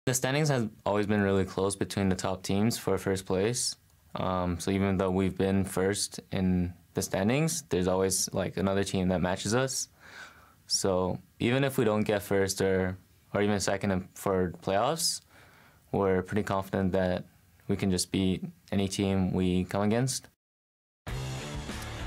The standings has always been really close between the top teams for first place. So even though we've been first in the standings, there's always like another team that matches us. So even if we don't get first or even second for playoffs, we're pretty confident that we can just beat any team we come against.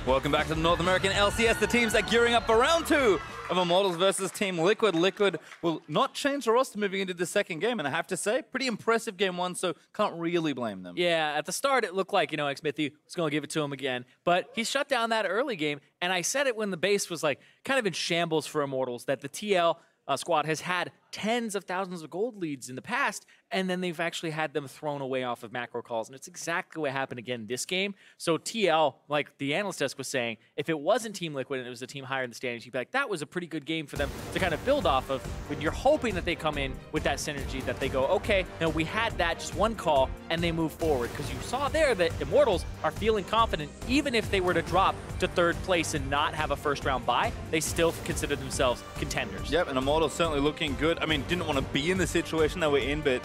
Welcome back to the North American LCS. The teams are gearing up for round 2 of Immortals versus Team Liquid. Liquid will not change the roster moving into the second game, and I have to say, pretty impressive game 1, so can't really blame them. Yeah, at the start it looked like, Xmithie was going to give it to him again, but he shut down that early game, and I said it when the base was like kind of in shambles for Immortals, that the TL squad has had tens of thousands of gold leads in the past, and then they've actually had them thrown away off of macro calls, and it's exactly what happened again this game. So TL, like the analyst desk was saying, if it wasn't Team Liquid and it was a team higher in the standings, you'd be like, that was a pretty good game for them to kind of build off of, when you're hoping that they come in with that synergy, that they go, okay, no, we had that, just one call, and they move forward. Because you saw there that Immortals are feeling confident, even if they were to drop to 3rd place and not have a first round bye, they still consider themselves contenders. Yep, and Immortals certainly looking good. I mean, didn't want to be in the situation that we're in, but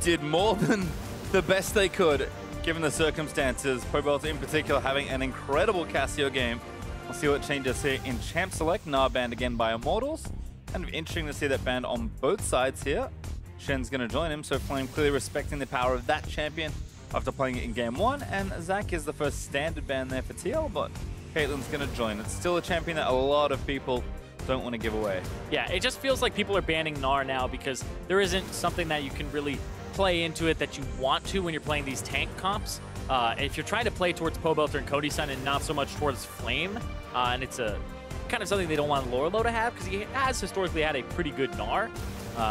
did more than the best they could, given the circumstances. Pobelter in particular having an incredible Cassio game. We'll see what changes here in Champ Select. Gnar banned again by Immortals. Kind of interesting to see that banned on both sides here. Shen's going to join him, so Flame clearly respecting the power of that champion after playing it in game 1. And Zach is the first standard ban there for TL, but Caitlyn's going to join. It's still a champion that a lot of people don't want to give away. Yeah, it just feels like people are banning Gnar now because there isn't something that you can really play into it that you want to when you're playing these tank comps. If you're trying to play towards Pobelter and Cody Sun and not so much towards Flame, and it's a kind of something they don't want Lourlo to have because he has historically had a pretty good Gnar.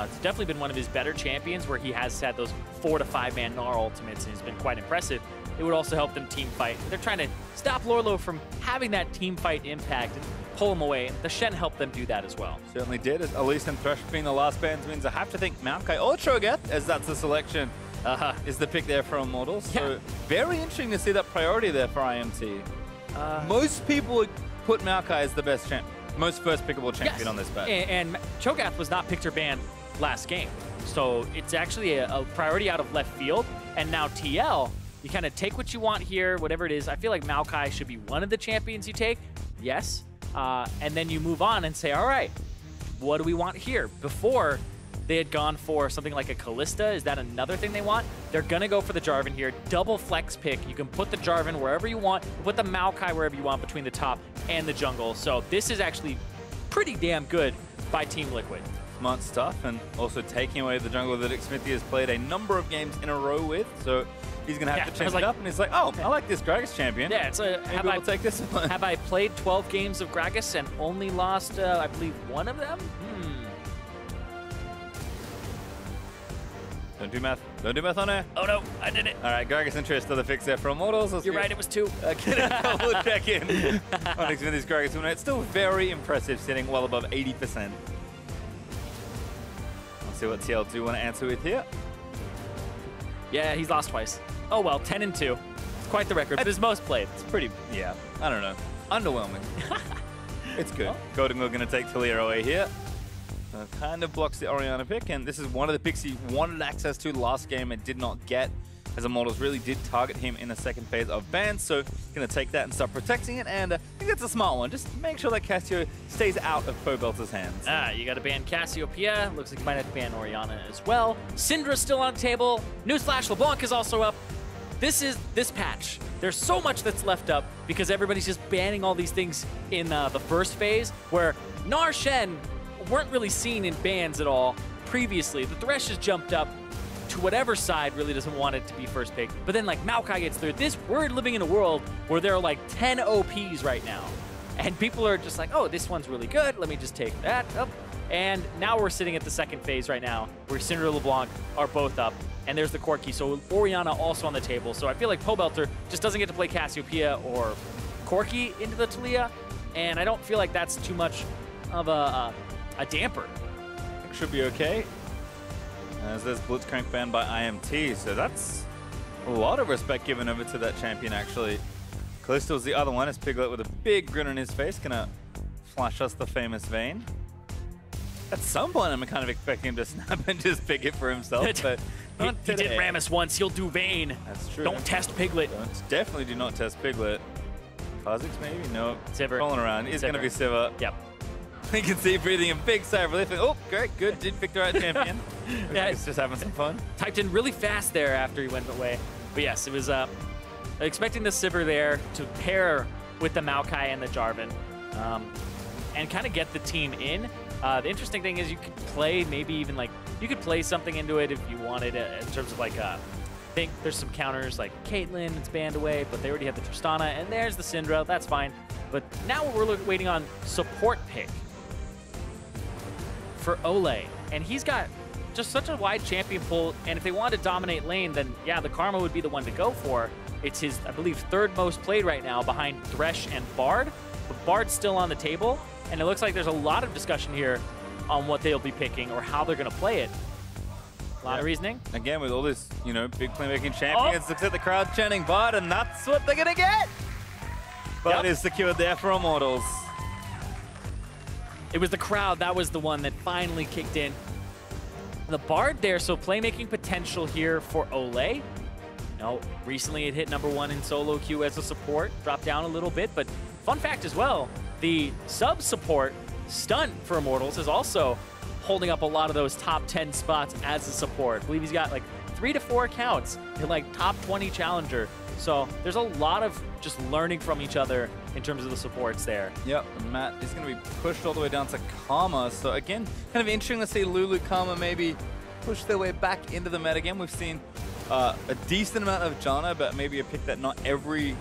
It's definitely been one of his better champions where he has had those 4 to 5 man Gnar ultimates and has been quite impressive. It would also help them team fight. They're trying to stop Lourlo from having that team fight impact and pull him away. The Shen helped them do that as well. Certainly did. Elise and Thresh being the last bans means I have to think Maokai or Cho'Gath, as that's the selection, is the pick there for Immortals. Yeah. So very interesting to see that priority there for IMT. Most people would put Maokai as the best champ, most first pickable champion on this bet. And Cho'Gath was not picked or banned last game. So it's actually a priority out of left field. And now TL, you kind of take what you want here, whatever it is. I feel like Maokai should be one of the champions you take. Yes. And then you move on and say, all right, what do we want here? Before, they had gone for something like a Kalista. Is that another thing they want? They're going to go for the Jarvan here. Double flex pick. You can put the Jarvan wherever you want. Put the Maokai wherever you want between the top and the jungle. So this is actually pretty damn good by Team Liquid. Smart stuff, and also taking away the jungle that Xmithie has played a number of games in a row with. So he's going to have to change it up, and he's like, oh, I like this Gragas champion. Yeah, it's a, maybe we'll take this one. Have I played 12 games of Gragas and only lost, I believe, 1 of them? Don't do math. Don't do math on air. Oh no, I did it. All right, Gragas and Trist are the fix there for Immortals. You're right, it was 2. Get a double check in on Xmithie's Gragas win. It's still very impressive, sitting well above 80%. Let's see what TL do want to answer with here. Yeah, he's lost twice. Oh well, 10 and 2. It's quite the record, but his most played. It's pretty, yeah, I don't know. Underwhelming. It's good. Oh. Goldenglue going to take Taliyah away here. Kind of blocks the Orianna pick, and this is one of the picks he wanted access to last game and did not get, as Immortals really did target him in the second phase of ban, so going to take that and start protecting it, and I think that's a smart one. Just make sure that Cassio stays out of Pobelter's hands. You got to ban Cassiopeia. Looks like you might have to ban Orianna as well. Syndra's still on the table. Newsflash, LeBlanc is also up. This patch. There's so much that's left up because everybody's just banning all these things in the first phase, where Gnar, Shen weren't really seen in bans at all previously. The Thresh has jumped up to whatever side really doesn't want it to be first pick. But then like Maokai gets through. We're living in a world where there are like 10 OPs right now. And people are just like, oh, this one's really good. Let me just take that up. And now we're sitting at the second phase right now where Syndra and LeBlanc are both up. And there's the Corki. So Orianna also on the table. So I feel like Pobelter just doesn't get to play Cassiopeia or Corki into the Taliyah. And I don't feel like that's too much of a damper. I think should be okay. As there's Blitzcrank banned by IMT, so that's a lot of respect given over to that champion, actually. Callisto's the other one, as Piglet with a big grin on his face, gonna flash us the famous Vayne. At some point, I'm kind of expecting him to snap and just pick it for himself, but not he did Rammus once, he'll do Vayne. That's true. Don't test Piglet. Definitely do not test Piglet. Kha'Zix maybe? No. Sivir. Rolling around. It's going to be Sivir. Yep. You can see breathing a big sigh of relief. Oh, great, good. Did pick the right champion. Yeah, he's just having some fun. Typed in really fast there after he went away. But yes, it was expecting the Sivir there to pair with the Maokai and the Jarvan and kind of get the team in. The interesting thing is you could play maybe even like, you could play something into it if you wanted in terms of like, I think there's some counters like Caitlyn, it's banned away, but they already have the Tristana, and there's the Syndra, that's fine. But now we're waiting on support pick for Olleh, and he's got just such a wide champion pool, and if they want to dominate lane, then yeah, the Karma would be the one to go for. It's his, I believe, third most played right now behind Thresh and Bard, but Bard's still on the table, and it looks like there's a lot of discussion here on what they'll be picking or how they're going to play it. A lot of reasoning. Again, with all this, you know, big playmaking champions, looks at the crowd chanting Bard, and that's what they're going to get. Bard is secured there for Immortals. It was the crowd, that was the one that finally kicked in. The Bard there, so playmaking potential here for Olleh. No, recently it hit #1 in solo queue as a support, dropped down a little bit, but fun fact as well, the sub support Stunt for Immortals is also holding up a lot of those top 10 spots as a support. I believe he's got like 3 to 4 accounts in like top 20 challenger. So there's a lot of just learning from each other in terms of the supports there. Yep, Matt is going to be pushed all the way down to Karma. So again, kind of interesting to see Lourlo, Karma maybe push their way back into the meta again. We've seen a decent amount of Janna, but maybe a pick that not every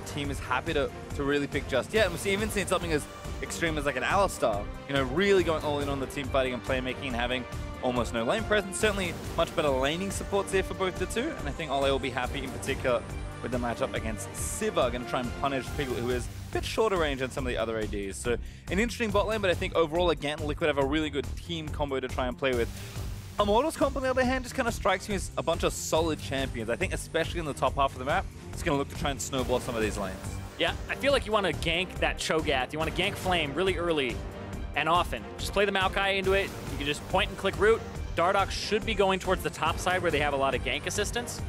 team is happy to really pick just yet. And we've even seen something as extreme as like an Alistar, you know, really going all in on the team fighting and playmaking and having almost no lane presence. Certainly much better laning supports here for both the two, and I think Olleh will be happy in particular with the matchup against Sivir, going to try and punish Piglet, who is a bit shorter range than some of the other ADs. So an interesting bot lane, but I think overall, again, Liquid have a really good team combo to try and play with. Immortals comp, on the other hand, just kind of strikes me as a bunch of solid champions. I think especially in the top half of the map, it's going to look to try and snowball some of these lanes. Yeah, I feel like you want to gank that Cho'Gath. You want to gank Flame really early and often. Just play the Maokai into it. You can just point and click root. Dardoch should be going towards the top side where they have a lot of gank assistance.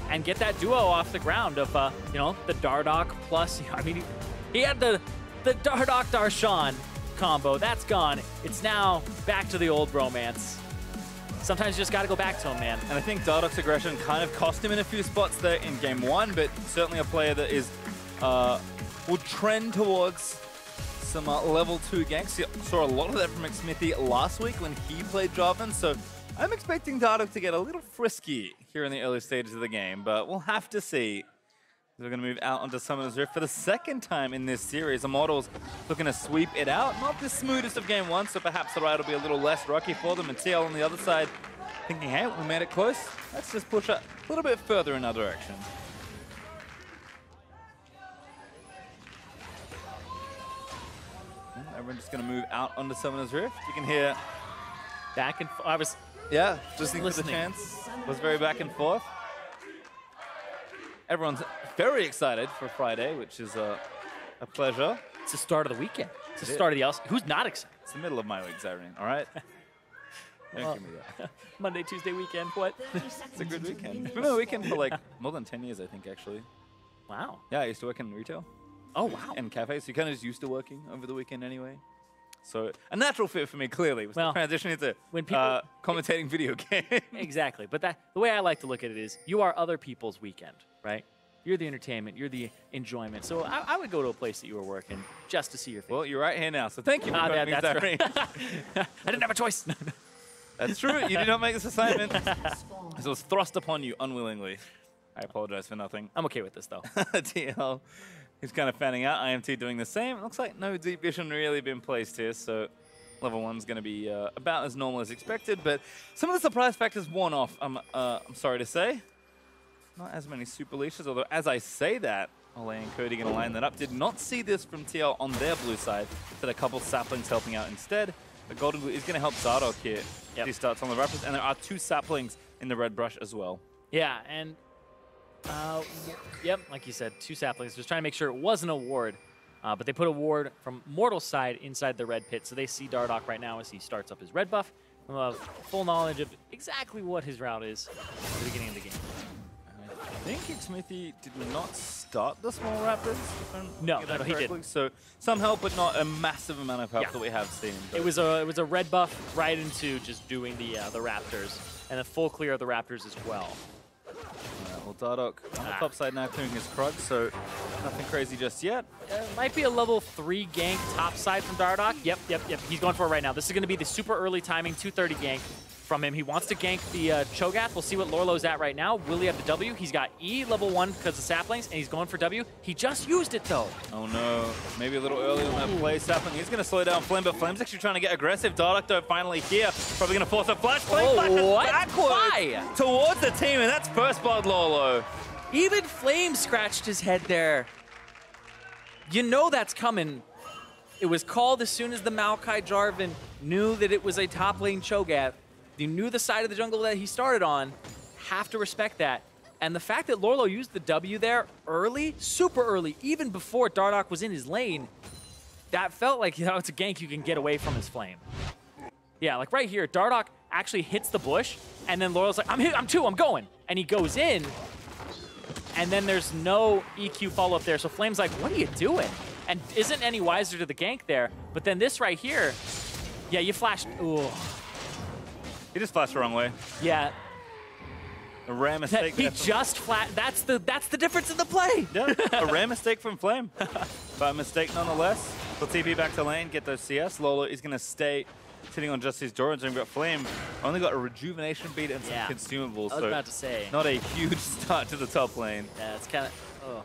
And get that duo off the ground of, you know, the Dardoch plus, I mean, he had the Dardoch Darshan combo. That's gone. It's now back to the old romance. Sometimes you just got to go back to him, man. And I think Dardoch's aggression kind of cost him in a few spots there in game 1, but certainly a player that is will trend towards some level 2 ganks. You saw a lot of that from Xmithie last week when he played Jarvan, so I'm expecting Dardoch to get a little frisky here in the early stages of the game, but we'll have to see. We're going to move out onto Summoner's Rift for the second time in this series. Immortals looking to sweep it out. Not the smoothest of game 1, so perhaps the ride will be a little less rocky for them. And TL on the other side thinking, hey, we made it close. Let's just push a little bit further in our direction. Everyone's just going to move out onto Summoner's Rift. You can hear back and forth. I was just listening for the chance. Was very back and forth. Everyone's very excited for Friday, which is a pleasure. It's the start of the weekend. It's the start of the LCS. Who's not excited? It's the middle of my week, Zyrene, all right? Don't give me that. Monday, Tuesday weekend, what? It's a good weekend. It's been a weekend for like more than 10 years, I think, actually. Wow. Yeah, I used to work in retail. Oh, wow. And cafes, so you kind of just used to working over the weekend anyway. So a natural fit for me, clearly, was transitioning to when people, commentating video games. Exactly. But the way I like to look at it is you are other people's weekend, right? You're the entertainment. You're the enjoyment. So I would go to a place that you were working just to see your face. Well, you're right here now, so thank you for that's right. I didn't have a choice. That's true. You did not make this assignment. This was thrust upon you unwillingly. I apologize for nothing. I'm okay with this, though. TL is kind of fanning out. IMT doing the same. It looks like no deep vision really been placed here, so level 1's going to be about as normal as expected, but some of the surprise factors worn off, I'm sorry to say. Not as many super leashes, although as I say that, Olleh and Cody going to line that up. Did not see this from TL on their blue side, but a couple saplings helping out instead. But Goldenglue is going to help Dardoch here. He starts on the Raptors, and there are 2 saplings in the red brush as well. Yeah, and like you said, 2 saplings. Just trying to make sure it wasn't a ward. But they put a ward from Mortal's side inside the red pit, so they see Dardoch right now as he starts up his red buff. We'll have full knowledge of exactly what his route is at the beginning of the game. I think Xmithie did not start the small raptors. If I'm No, getting that he correctly. didn't. So some help, but not a massive amount of help that we have seen. But It was a red buff right into just doing the raptors, and a full clear of the raptors as well. well, Dardoch on the top side now clearing his Krug, so nothing crazy just yet. Might be a level 3 gank top side from Dardoch. Yep. He's going for it right now. This is going to be the super early timing 230 gank from him. He wants to gank the Cho'Gath. We'll see what Lourlo's at right now. Will he have the W? He's got E level 1 because of saplings, and he's going for W. He just used it, though. Oh, no. Maybe a little early on that play. Sapling is going to slow down Flame, but Flame's actually trying to get aggressive. Dardoch, though, finally here. Probably going to force a flash. Flame backwards Why? towards the team, and that's first blood Lourlo. Even Flame scratched his head there. You know that's coming. It was called as soon as the Maokai Jarvan knew that it was a top lane Cho'Gath. You knew the side of the jungle that he started on. Have to respect that. And the fact that Lourlo used the W there early, super early, even before Dardoch was in his lane, that felt like it's a gank you can get away from his Flame. Yeah, like right here, Dardoch actually hits the bush, and then Lourlo's like, I'm two, I'm going. And he goes in, and then there's no EQ follow-up there. So Flame's like, what are you doing? And isn't any wiser to the gank there. But then this right here, yeah, you flashed. Ooh. He just flashed the wrong way. Yeah. A rare mistake. He just that's the difference in the play. Yeah, a rare mistake from Flame. But a mistake nonetheless. We'll TP back to lane, get those CS. Lourlo is going to stay sitting on just his Jorans, and we've got Flame only got a rejuvenation bead and some consumables. I was about to say. Not a huge start to the top lane. Yeah, it's kind of,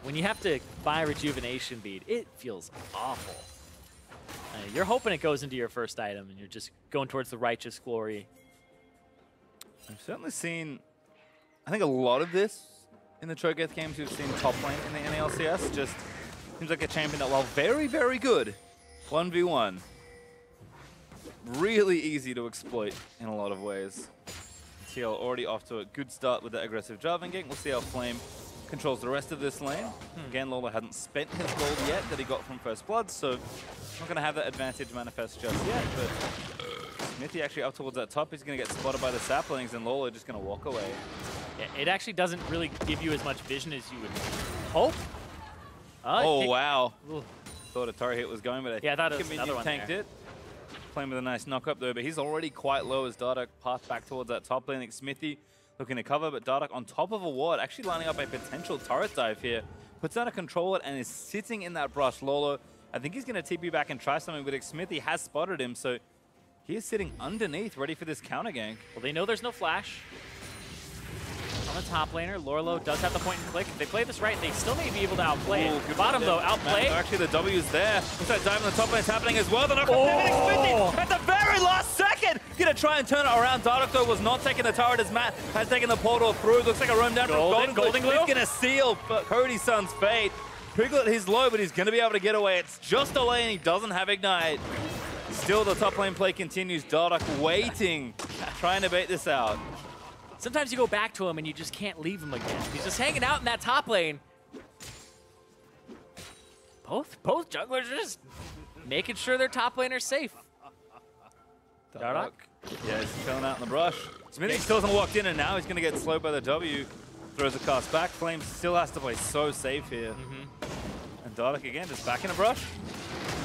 when you have to buy a rejuvenation bead, it feels awful. You're hoping it goes into your first item, and you're just going towards the righteous glory. I've certainly seen, I think a lot of this in the Cho'Gath games we've seen top lane in the LCS. Just seems like a champion that, while very, very good, 1v1, really easy to exploit in a lot of ways. TL already off to a good start with that aggressive Jarvan gank. We'll see how Flame controls the rest of this lane. Again, Lourlo hadn't spent his gold yet that he got from First Blood, so not going to have that advantage manifest just yet, but Xmithie actually up towards that top. He's going to get spotted by the saplings, and Lourlo just going to walk away. Yeah, it actually doesn't really give you as much vision as you would hope. Oh, wow. Ooh. Thought a turret hit was going, but I thought it was think another one tanked there. it. Playing with a nice knock up though, but he's already quite low as Dardoch passed back towards that top lane. Xmithie looking to cover, but Dardoch on top of a ward, actually lining up a potential turret dive here. Puts down a controller and is sitting in that brush. Lourlo, I think he's going to TP back and try something, but Xmithie has spotted him, so he is sitting underneath, ready for this counter gank. Well, they know there's no flash on the top laner. Lourlo does have the point and click. If they play this right, they still may be able to outplay it. Good Bottom, though, outplay. Actually, the W is there. Looks like dive on the top lane is happening as well. The knock Xmithie at the very last second. Gonna try and turn it around. Dardoch, though, was not taking the turret as Matt has taken the portal through. Looks like a roam down from Goldenglue. He's gonna seal Cody Sun's fate. Piglet, he's low, but he's gonna be able to get away. It's just a lane. He doesn't have Ignite. Still, the top lane play continues. Dardoch waiting, trying to bait this out. Sometimes you go back to him and you just can't leave him again. He's just hanging out in that top lane. Both junglers are just making sure their top laner's safe. Dardoch? Yeah, he's chilling out in the brush. Xmithie still hasn't walked in, and now he's going to get slowed by the W. Throws a cast back. Flame still has to play so safe here. And Dardoch again, just back in a brush.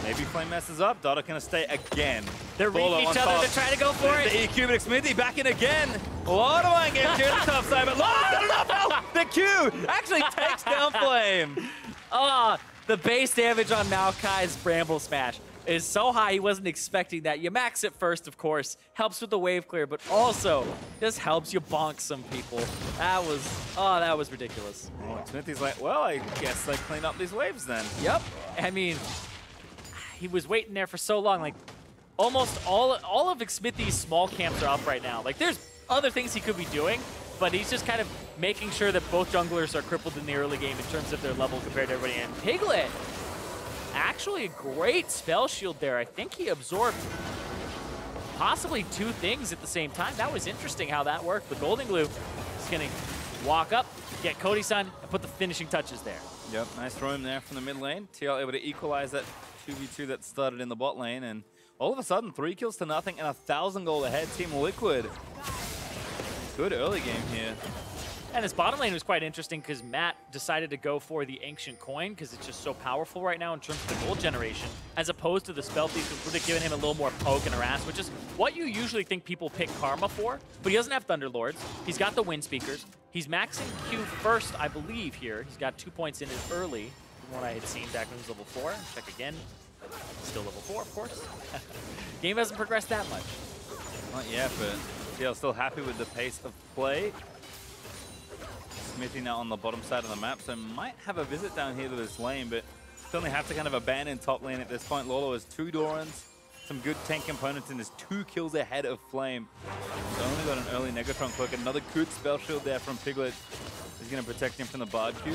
Maybe Flame messes up. Dardoch going to stay again. They're reading each other. They're trying to go for it. The EQ, but Xmithie back in again. A lot of mind games here at the top side, but Lourlo's got enough help. The Q actually takes down Flame. The base damage on Maokai's Bramble Smash is so high, he wasn't expecting that. You max it first, of course. Helps with the wave clear, but also just helps you bonk some people. That was ridiculous. Xmithie's like, well, I guess I clean up these waves then. Yep. I mean, he was waiting there for so long. Like, almost all of Xmithie's small camps are up right now. Like, there's other things he could be doing, but he's just kind of making sure that both junglers are crippled in the early game in terms of their level compared to everybody. And Piglet, actually a great spell shield there. I think he absorbed possibly 2 things at the same time. That was interesting how that worked. The Goldenglue is going to walk up, get Cody Sun, and put the finishing touches there. Yep, nice roam there from the mid lane. TL able to equalize that 2v2 that started in the bot lane, and all of a sudden 3 kills to nothing and 1,000 gold ahead. Team Liquid. Good early game here. And this bottom lane was quite interesting because Matt decided to go for the Ancient Coin because it's just so powerful right now in terms of the gold generation, as opposed to the Spell Thief, which would have given him a little more poke and harass, which is what you usually think people pick Karma for. But he doesn't have Thunderlords. He's got the Wind Speakers. He's maxing Q first, I believe, here. He's got 2 points in it early from what I had seen back when he was level 4. Check again. Still level 4, of course. Game hasn't progressed that much. Not yet, but TL still happy with the pace of play. Xmithie now on the bottom side of the map, so might have a visit down here to this lane, but certainly have to kind of abandon top lane at this point. Lourlo has 2 Dorans, some good tank components, and is 2 kills ahead of Flame. He's only got an early Negatron cloak. Another good spell shield there from Piglet. He's going to protect him from the Bard Q.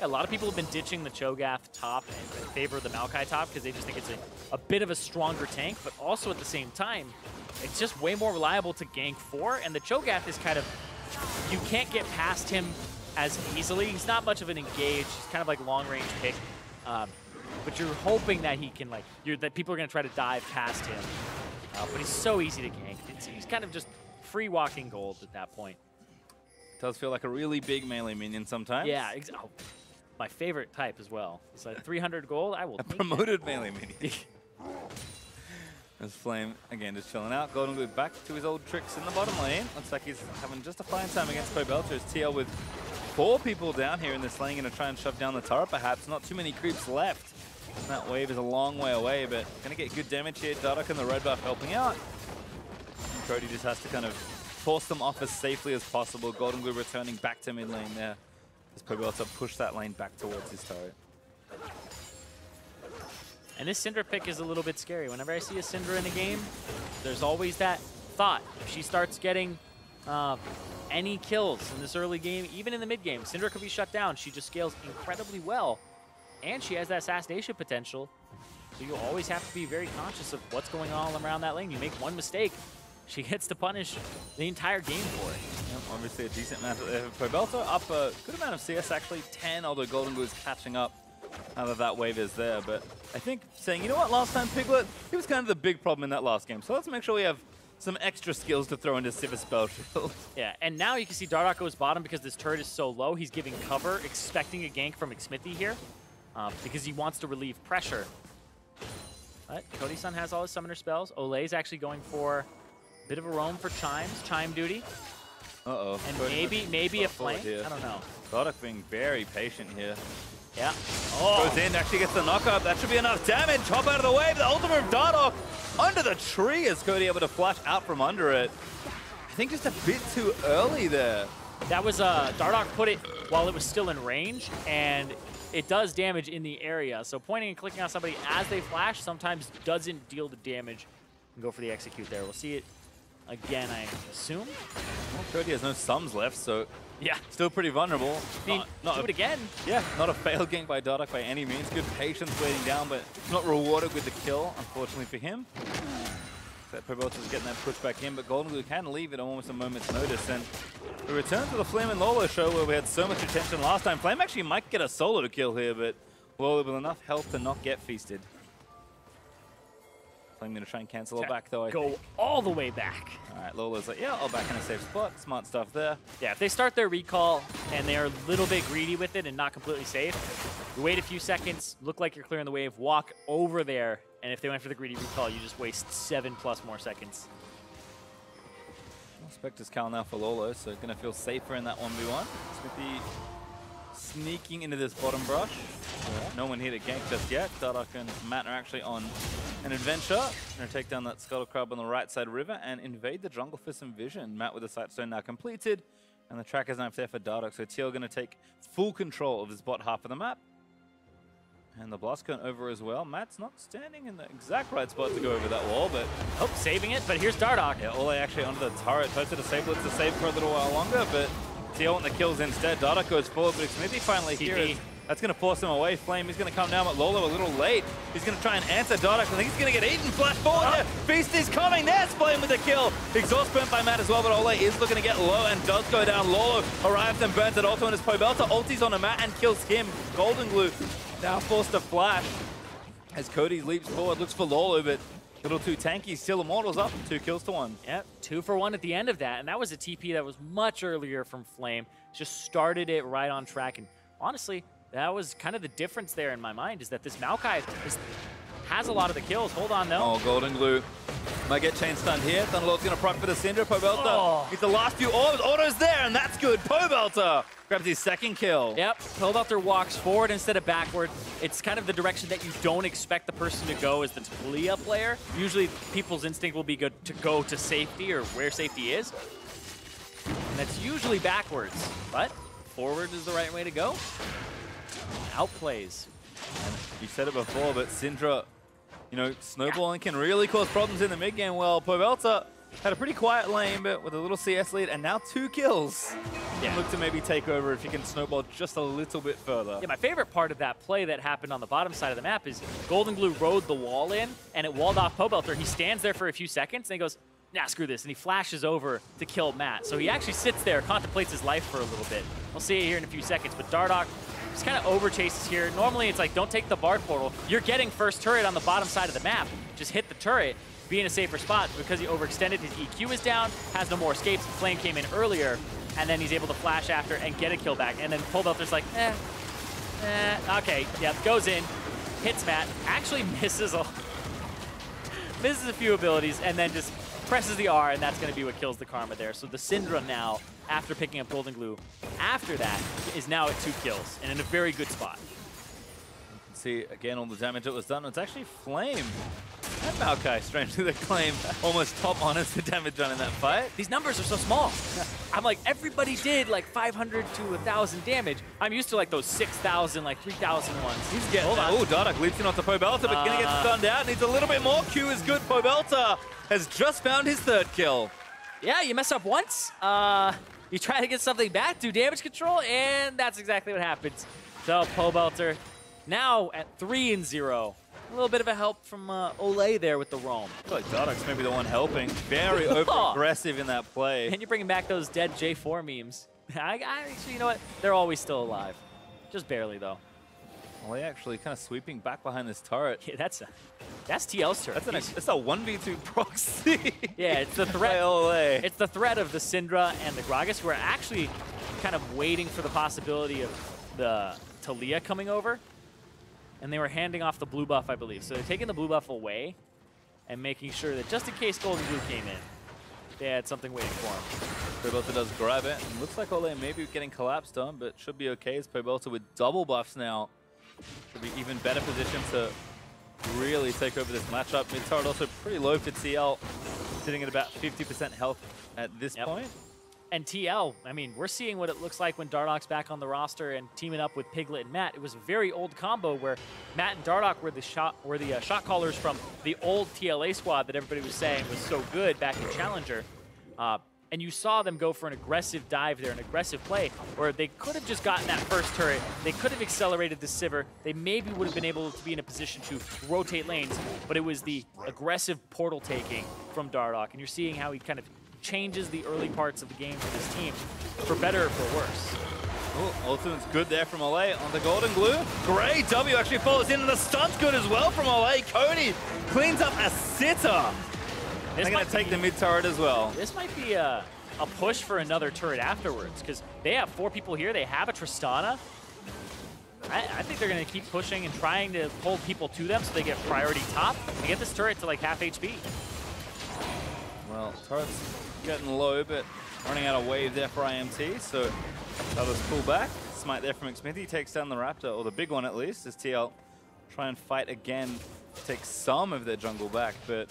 Yeah, a lot of people have been ditching the Cho'Gath top in favor of the Maokai top because they just think it's a bit of a stronger tank, but also at the same time, it's just way more reliable to gank for, and the Cho'Gath is kind of, you can't get past him as easily. He's not much of an engage. He's kind of like long-range pick, but you're hoping that he can that people are going to try to dive past him. But he's so easy to gank. He's kind of just free walking gold at that point. Does feel like a really big melee minion sometimes. Yeah, my favorite type as well. It's like 300 gold. I will a take promoted melee minion. As Flame, again, just chilling out. Goldenglue back to his old tricks in the bottom lane. Looks like he's having just a fine time against Pobelter. As TL with 4 people down here in this lane, going to try and shove down the turret perhaps. Not too many creeps left. That wave is a long way away, but going to get good damage here. Dardoch and the red buff helping out. And Cody just has to kind of force them off as safely as possible. Goldenglue returning back to mid lane there. As Pobelter push that lane back towards his turret. And this Syndra pick is a little bit scary. Whenever I see a Syndra in a game, there's always that thought. If she starts getting any kills in this early game, even in the mid game, Syndra could be shut down. She just scales incredibly well. And she has that assassination potential. So you always have to be very conscious of what's going on around that lane. You make one mistake, she gets to punish the entire game for it. Yep, obviously a decent amount of Pobelter up a good amount of CS actually, 10, although Goldenglue is catching up. Now that wave is there, but I think saying, you know what, last time Piglet, he was kind of the big problem in that last game. So let's make sure we have some extra skills to throw into Sivir spell shield. Yeah, and now you can see Dardoch goes bottom because this turret is so low. He's giving cover, expecting a gank from Xmithie here because he wants to relieve pressure. But Cody Sun has all his summoner spells. Olleh is actually going for a bit of a roam for Chime duty. Uh-oh. And maybe a flame. I don't know. Dardoch being very patient here. Yeah. Goes in, actually gets the knockup. That should be enough damage. Hop out of the way. The ultimate of Dardoch under the tree is Cody able to flash out from under it. I think just a bit too early there. That was Dardoch put it while it was still in range, and it does damage in the area. So pointing and clicking on somebody as they flash sometimes doesn't deal the damage. And go for the execute there. We'll see it again, I assume. Well, Cody has no sums left, so yeah, still pretty vulnerable. I mean, do it again. Yeah, not a failed gank by Dardoch by any means. Good patience waiting down, but not rewarded with the kill, unfortunately for him. So Pobelter's getting that push back in, but Goldenglue can leave it almost a moment's notice. And we return to the Flame and Lourlo show where we had so much attention last time. Flame actually might get a solo kill here, but Lourlo with enough health to not get feasted. I'm going to try and cancel it back, though, I think. All the way back. All right, Lourlo's like, yeah, I'll back in a safe spot. Smart stuff there. Yeah, if they start their recall and they're a little bit greedy with it and not completely safe, you wait a few seconds, look like you're clearing the wave, walk over there, and if they went for the greedy recall, you just waste 7+ more seconds. Spectre's Cal now for Lourlo, so going to feel safer in that 1v1. Xmithie sneaking into this bottom brush. No one here to gank just yet. Dardoch and Matt are actually on an adventure. Going to take down that Scuttle Crab on the right side river and invade the jungle for some vision. Matt with the Sightstone now completed, and the Tracker's knife there for Dardoch. So TL going to take full control of this bot half of the map. And the Blast Cone over as well. Matt's not standing in the exact right spot to go over that wall, but... Oh, saving it, but here's Dardoch. Yeah, Olleh actually onto the turret. Tries to disable it to save for a little while longer, but TL want the kills instead. Dardoch goes forward, but Xmithie finally here is That's going to force him away. Flame is going to come down, but Lourlo a little late. He's going to try and answer Dardoch. I think he's going to get eaten. Flash forward there. Feast is coming. There's Flame with the kill. Exhaust burnt by Matt as well, but Olleh is looking to get low and does go down. Lourlo arrives and burns it also in his Pobelter. Ultis on a Matt and kills him. Goldenglue now forced to flash as Cody leaps forward, looks for Lourlo, but a little too tanky. Still Immortals up, 2 kills to 1. Yep, 2 for 1 at the end of that, and that was a TP that was much earlier from Flame. Just started it right on track, and honestly, that was kind of the difference there in my mind, is that this Maokai has a lot of the kills. Hold on, though. Oh, Goldenglue might get chain stunned here. Thunderlord's going to proc for the Syndra. Pobelter gets the last few orbs. Auto's there, and that's good. Pobelter grabs his 2nd kill. Yep, Pobelter walks forward instead of backward. It's kind of the direction that you don't expect the person to go as the Taliyah player. Usually, people's instinct will be good to go to safety or where safety is. And that's usually backwards, but forward is the right way to go. Outplays. And you said it before, but Syndra, you know, snowballing can really cause problems in the mid game. Well, Pobelter had a pretty quiet lane, but with a little CS lead and now 2 kills. Yeah. Look to maybe take over if you can snowball just a little bit further. Yeah, my favorite part of that play that happened on the bottom side of the map is Goldenglue rode the wall in and it walled off Pobelter. He stands there for a few seconds and he goes, nah, screw this, and he flashes over to kill Matt. So he actually sits there, contemplates his life for a little bit. We'll see it here in a few seconds, but Dardoch just kind of over chases here. Normally it's like, don't take the Bard portal. You're getting first turret on the bottom side of the map. Just hit the turret, be in a safer spot. Because he overextended, his EQ is down, has no more escapes. Flame came in earlier, and then he's able to flash after and get a kill back. And then Pobelter's like, okay, yeah, goes in, hits Matt, actually misses a few abilities, and then just presses the R, and that's going to be what kills the Karma there. So the Syndra now, after picking up Goldenglue, after that, is now at 2 kills, and in a very good spot. You can see, again, all the damage that was done. It's actually Flame and Maokai, strangely, the claim almost top honors the damage done in that fight. These numbers are so small. I'm like, everybody did like 500 to 1,000 damage. I'm used to like those 6,000, like 3,000 ones. He's getting, oh, Dardoch leaps in onto Pobelter, but gonna get stunned out. Needs a little bit more. Q is good. Pobelter has just found his 3rd kill. Yeah, you mess up once. You try to get something back, do damage control, and that's exactly what happens. So Pobelter now at 3-0. A little bit of a help from Olleh there with the roam. I feel like Dardoch's maybe the one helping. Very over-aggressive in that play. And you're bringing back those dead J4 memes. Actually, you know what? They're always still alive. Just barely, though. Olleh actually kind of sweeping back behind this turret. Yeah, that's TL's turret. That's a 1v2 proxy. Yeah, it's the threat. It's the threat of the Syndra and the Gragas, who are actually kind of waiting for the possibility of the Taliyah coming over. And they were handing off the blue buff, I believe. So they're taking the blue buff away and making sure that just in case Goldenglue came in, they had something waiting for him. Pobelter does grab it. And looks like Olleh may be getting collapsed on, but should be okay as Pobelter with double buffs now. Should be even better positioned to really take over this matchup. Mid turret also pretty low for TL, sitting at about 50% health at this point. And TL, I mean, we're seeing what it looks like when Dardoch's back on the roster and teaming up with Piglet and Matt. It was a very old combo where Matt and Dardoch were the shot callers from the old TLA squad that everybody was saying was so good back in Challenger. And you saw them go for an aggressive dive there, an aggressive play, where they could have just gotten that first turret. They could have accelerated the Sivir. They maybe would have been able to be in a position to rotate lanes, but it was the aggressive portal taking from Dardoch. And you're seeing how he kind of changes the early parts of the game for this team, for better or for worse. Oh, ultimate's good there from Olleh on the Goldenglue. Great W actually follows in, and the stun's good as well from Olleh. Cody cleans up a sitter. They're going to take the mid turret as well. This might be a push for another turret afterwards, because they have 4 people here. They have a Tristana. I think they're going to keep pushing and trying to pull people to them so they get priority top and get this turret to like half HP. Well, turret's getting low, but running out of wave there for IMT, so others pull back. Smite there from Xmithie takes down the Raptor, or the big one at least, as TL try and fight again to take some of their jungle back, but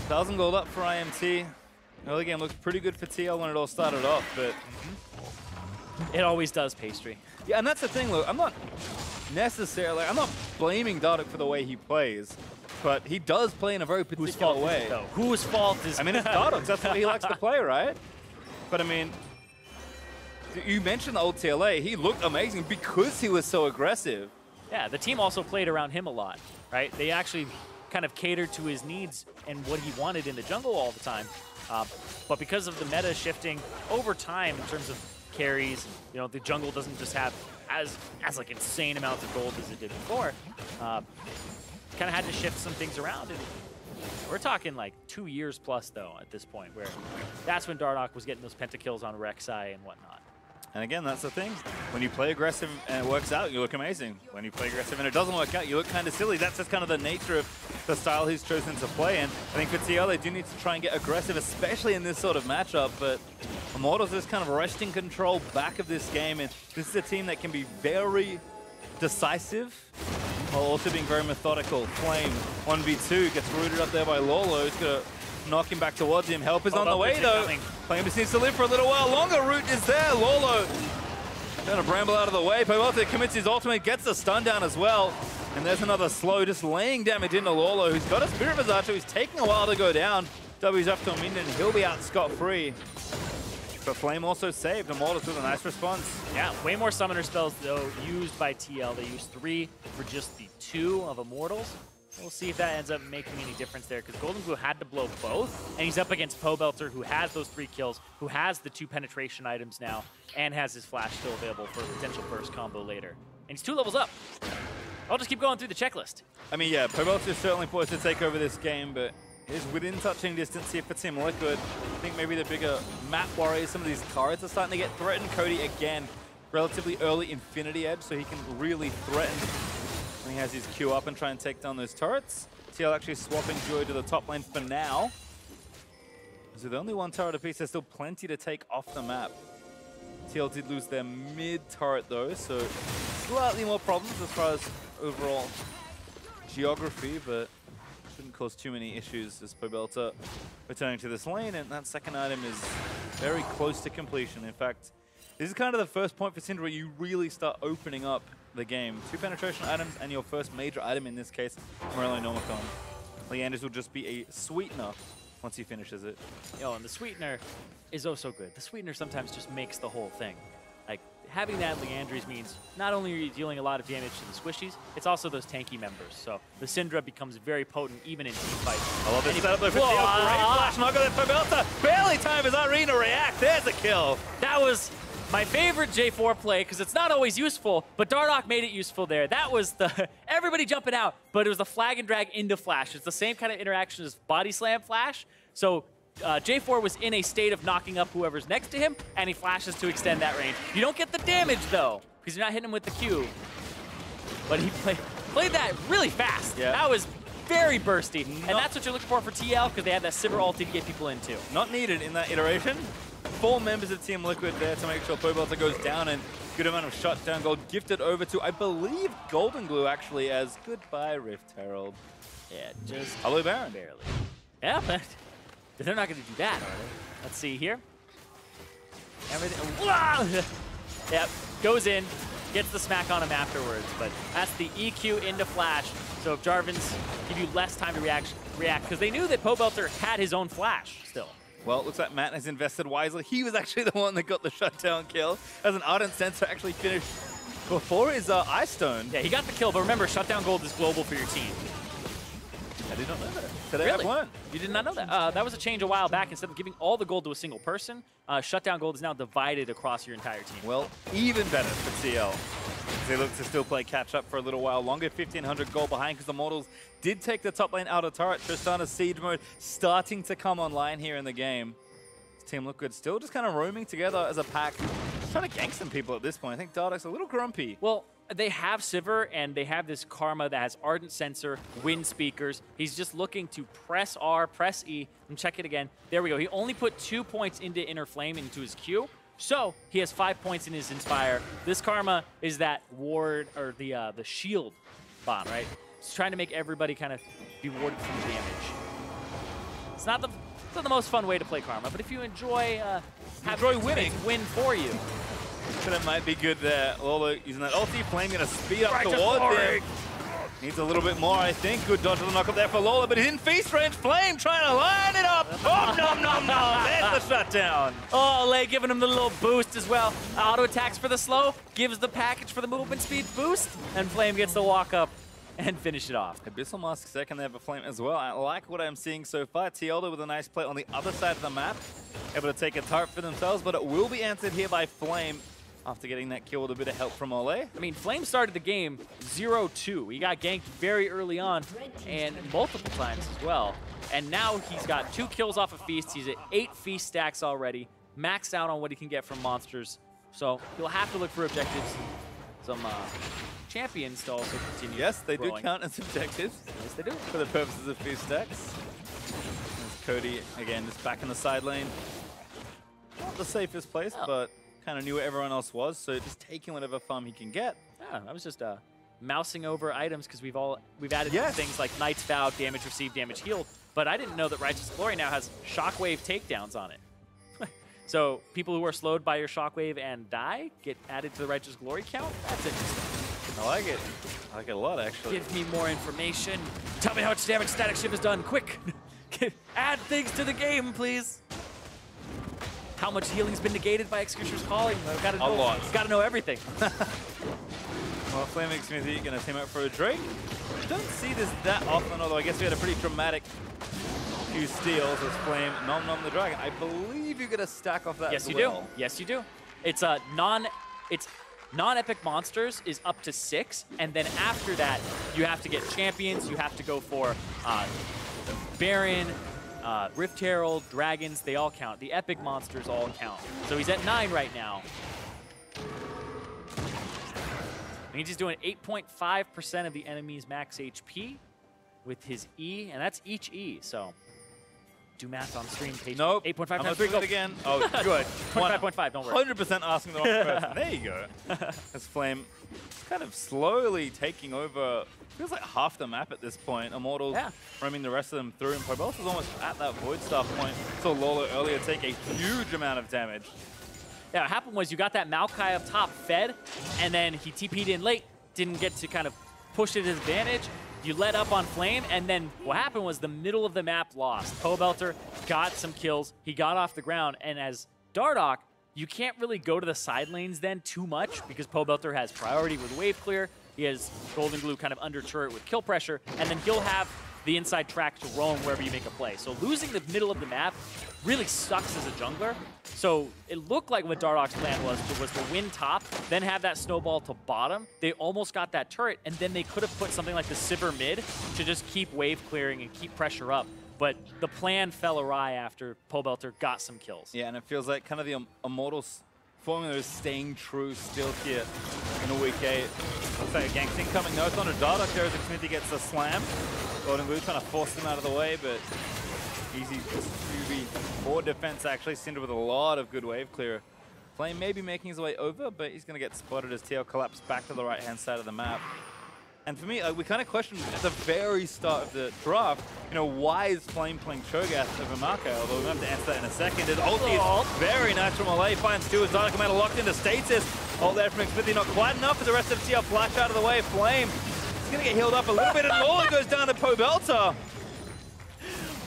1,000 gold up for IMT. Early game looked pretty good for TL when it all started off, but it always does, Pastry. Yeah, and that's the thing, look, I'm not blaming Dardoch for the way he plays, but he does play in a very particular way. Is it, though? Whose fault is it? I mean, it's Dardoch. That's what he likes to play, right? But I mean, You mentioned the old TLA. He looked amazing because he was so aggressive. Yeah, the team also played around him a lot, right? They actually kind of catered to his needs and what he wanted in the jungle all the time. But because of the meta shifting over time in terms of carries, you know, the jungle doesn't just have as like insane amounts of gold as it did before. Kind of had to shift some things around. And we're talking like 2 years plus though at this point, where that's when Dardoch was getting those pentakills on Rek'Sai and whatnot. And again, that's the thing. When you play aggressive and it works out, you look amazing. When you play aggressive and it doesn't work out, you look kind of silly. That's just kind of the nature of the style he's chosen to play. And I think for TL, they do need to try and get aggressive, especially in this sort of matchup. But Immortals is kind of wresting control back of this game. And this is a team that can be very decisive while also being very methodical. Flame 1v2 gets rooted up there by Lourlo. He's going to knock him back towards him. Help is on the way, though. Flame just needs to live for a little while longer. Root is there. Lourlo going to bramble out of the way. Pobelter commits his ultimate, gets the stun down as well. And there's another slow, just laying damage into Lourlo, who's got a Spirit Visage, so he's taking a while to go down. W's up to a minion, and he'll be out scot-free. But Flame also saved. Immortals with a nice response. Yeah, way more summoner spells, though, used by TL. They used 3 for just the 2 of Immortals. We'll see if that ends up making any difference there, because Goldenglue had to blow both, and he's up against Pobelter, who has those 3 kills, who has the 2 penetration items now, and has his flash still available for a potential burst combo later. And he's 2 levels up. I'll just keep going through the checklist. I mean, yeah, Pobelter is certainly poised to take over this game, but is within touching distance here for Team Liquid. I think maybe the bigger map worries, some of these turrets are starting to get threatened. Cody, again, relatively early Infinity Edge, so he can really threaten when he has his Q up and try and take down those turrets. TL actually swapping Joy to the top lane for now. So the only 1 turret apiece, there's still plenty to take off the map. TL did lose their mid turret though, so slightly more problems as far as overall geography, but shouldn't cause too many issues as Pobelter returning to this lane, and that second item is very close to completion. In fact, this is kind of the first point for Syndra where you really start opening up the game. 2 penetration items and your first major item, in this case, Morello Nomicon. Leander's will just be a sweetener once he finishes it. Yo, and the sweetener is oh so good. The sweetener sometimes just makes the whole thing. Like, having that Leandry's means not only are you dealing a lot of damage to the squishies, it's also those tanky members. So the Syndra becomes very potent even in team fights. I love this setup though for TL. Great flash knock on Pobelter. Barely time as Irene to react. There's a kill. That was my favorite J4 play, because it's not always useful, but Dardoch made it useful there. That was the everybody jumping out, but it was the flag and drag into flash. It's the same kind of interaction as body slam flash. So J4 was in a state of knocking up whoever's next to him, and he flashes to extend that range. You don't get the damage, though, because you're not hitting him with the Q. But he played that really fast. Yeah. That was very bursty, and that's what you're looking for TL, because they had that Sivir ulti to get people into. Not needed in that iteration. 4 members of Team Liquid there to make sure Pobelter goes down, and good amount of shutdown gold gifted over to, I believe, Goldenglue actually, as goodbye Rift Herald. Yeah, just Hello, Baron. barely. Yeah, but they're not going to do that, are they? Let's see here. Everything. Wow! Yep, goes in, gets the smack on him afterwards, but that's the EQ into flash. So if Jarvan's give you less time to react, because they knew that Pobelter had his own flash still. Well, it looks like Matt has invested wisely. He was actually the one that got the shutdown kill, as an Ardent Sensor actually finished before his Ice Stone. Yeah, he got the kill, but remember, shutdown gold is global for your team. I did not know that. Today Really? I've learned. You did not know that? That was a change a while back. Instead of giving all the gold to a single person, shutdown gold is now divided across your entire team. Well, even better for TL. They look to still play catch-up for a little while longer. 1,500 gold behind, because the Immortals did take the top lane out of turret. Tristana's Siege mode starting to come online here in the game. Team Liquid still just kind of roaming together as a pack. Just trying to gank some people at this point. I think Dardoch's a little grumpy. Well, they have Sivir, and they have this Karma that has Ardent Sensor, Wind Speakers. He's just looking to press R, press E, and check it again. There we go. He only put 2 points into Inner Flame into his Q, so he has 5 points in his Inspire. This Karma is that ward, or the shield bond, right? It's trying to make everybody kind of be warded from damage. It's not the most fun way to play Karma, but if you enjoy winning, win for you. But it might be good there. Lourlo using that ulti. Flame going to speed up towards him. Needs a little bit more, I think. Good dodge of the knock up there for Lourlo, but he's in feast range. Flame trying to line it up. Oh, nom, nom, nom. There's the shutdown. Olleh giving him the little boost as well. Auto attacks for the slow, gives the package for the movement speed boost, and Flame gets the walk up and finish it off. Abyssal Mask second there for Flame as well. I like what I'm seeing so far. Tioldo with a nice play on the other side of the map. Able to take a turret for themselves, but it will be answered here by Flame after getting that kill with a bit of help from Olleh. I mean, Flame started the game 0-2. He got ganked very early on and multiple times as well. And now he's got 2 kills off of Feast. He's at 8 Feast stacks already, maxed out on what he can get from monsters. So he'll have to look for objectives. Some champions to also continue. Yes, they growing. do count as objectives. Yes, they do. For the purposes of Feast stacks. There's Cody, again, just back in the side lane. Not the safest place, but kind of knew where everyone else was, so just taking whatever farm he can get. Yeah, I was just mousing over items because we've added things like Knight's Vow, damage received, damage healed, but I didn't know that Righteous Glory now has Shockwave takedowns on it. So people who are slowed by your Shockwave and die get added to the Righteous Glory count? That's interesting. I like it. I like it a lot, actually. Give me more information. Tell me how much damage Static Shiv has done, quick! Add things to the game, please! How much healing's been negated by Executioner's Calling? I've got to know. A lot. Got to know everything. Well, Flame Xmithie going to team up for a Drake. Don't see this that often, although I guess we had a pretty dramatic few steals as Flame nom the dragon. I believe you get a stack off that Yes, as you well. do. Yes, you do. It's non-epic monsters is up to 6, and then after that, you have to get champions. You have to go for Baron, Rift Herald, Dragons, they all count. The epic monsters all count. So he's at 9 right now. And he's doing 8.5% of the enemy's max HP with his E, and that's each E, so do math on stream, page. Nope. 8.5 I'm times going 3, it again. Oh, good. 25.5, don't worry. 100% asking the wrong person. There you go. As Flame kind of slowly taking over, feels like half the map at this point. Immortals roaming the rest of them through, and Pobelter's almost at that Void Staff point. Saw Lourlo earlier take a huge amount of damage. Yeah, what happened was you got that Maokai up top fed, and then he TP'd in late, didn't get to kind of push it his advantage. You let up on Flame, and then what happened was the middle of the map lost. Pobelter got some kills, he got off the ground, and as Dardoch, you can't really go to the side lanes then too much because Pobelter has priority with wave clear, he has Goldenglue kind of under turret with kill pressure, and then he'll have the inside track to roam wherever you make a play. So losing the middle of the map really sucks as a jungler. So it looked like what Dardoch's plan was to win top, then have that snowball to bottom. They almost got that turret, and then they could have put something like the Sivir mid to just keep wave clearing and keep pressure up. But the plan fell awry after Pobelter got some kills. Yeah, and it feels like kind of the Immortals formula is staying true still here in a week 8. Looks like a gank incoming. No, it's on a Dardoch there as Xmithie gets a slam. Goldenglue trying to force them out of the way, but easy QB or defense actually. Syndra with a lot of good wave clear. Flame may be making his way over, but he's going to get spotted as TL collapses back to the right-hand side of the map. And for me, we kind of questioned at the very start of the draft, you know, why is Flame playing Cho'Gath over Maokai? Although we'll have to answer that in a second. His ulti is very nice from Olleh. Finds 2 as Dardoch come out locked into stasis. Ult there from Xmithie, not quite enough for the rest of TL. Flash out of the way. Flame is going to get healed up a little bit, and Lourlo goes down to Pobelter.